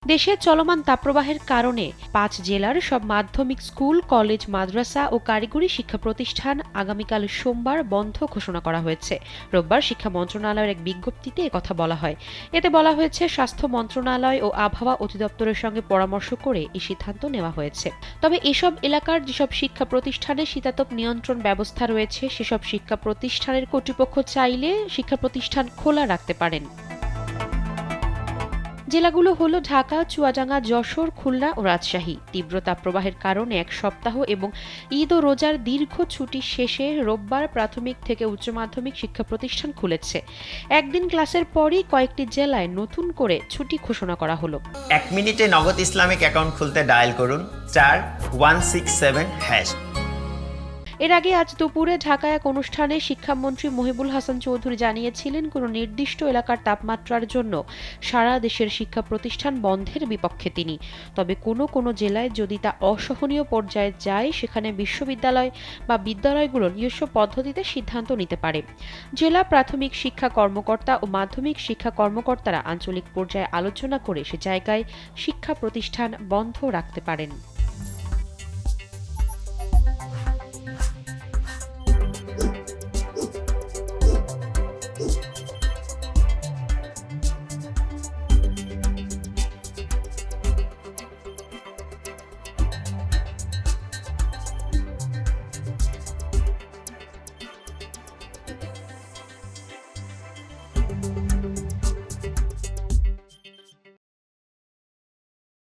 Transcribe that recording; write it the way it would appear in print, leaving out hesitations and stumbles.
দেশে চলমান তাপপ্রবাহের কারণে ৫ জেলার সব মাধ্যমিক স্কুল, কলেজ, মাদ্রাসা ও কারিগরি শিক্ষা প্রতিষ্ঠান আগামীকাল সোমবার বন্ধ ঘোষণা করা হয়েছে। রোববার শিক্ষা মন্ত্রণালয়ের এক বিজ্ঞপ্তিতে একথা বলা হয়। এতে বলা হয়েছে, স্বাস্থ্য মন্ত্রণালয় ও আবহাওয়া অধিদপ্তরের সঙ্গে পরামর্শ করে এই সিদ্ধান্ত নেওয়া হয়েছে। তবে এসব এলাকার যেসব শিক্ষা প্রতিষ্ঠানে শীতাতপ নিয়ন্ত্রণ ব্যবস্থা রয়েছে, সেসব শিক্ষা প্রতিষ্ঠানের কর্তৃপক্ষ চাইলে শিক্ষা প্রতিষ্ঠান খোলা রাখতে পারেন। জেলাগুলো হলো ঢাকা, চুয়াডাঙ্গা, যশোর, খুলনা ও রাজশাহী। তীব্র তাপপ্রবাহের কারণে এক সপ্তাহ এবং ঈদ ও রোজার দীর্ঘ ছুটি শেষে রোববার প্রাথমিক থেকে উচ্চ মাধ্যমিক শিক্ষা প্রতিষ্ঠান খুলেছে। একদিন ক্লাসের পরই কয়েকটি জেলায় নতুন করে ছুটি ঘোষণা করা হলো। 1 মিনিটে নগদ ইসলামিক অ্যাকাউন্ট খুলতে ডায়াল করুন *167#। এর আগে আজ দুপুরে ঢাকায় এক অনুষ্ঠানে শিক্ষামন্ত্রী মহিবুল হাসান চৌধুরী জানিয়েছিলেন, কোনো নির্দিষ্ট এলাকার তাপমাত্রার জন্য সারা দেশের শিক্ষা প্রতিষ্ঠান বন্ধের বিপক্ষে তিনি। তবে কোনো কোনো জেলায় যদি তা অসহনীয় পর্যায়ে যায়, সেখানে বিশ্ববিদ্যালয় বা বিদ্যালয়গুলো নিজস্ব পদ্ধতিতে সিদ্ধান্ত নিতে পারে। জেলা প্রাথমিক শিক্ষা কর্মকর্তা ও মাধ্যমিক শিক্ষা কর্মকর্তারা আঞ্চলিক পর্যায়ে আলোচনা করে সে জায়গায় শিক্ষা প্রতিষ্ঠান বন্ধ রাখতে পারেন।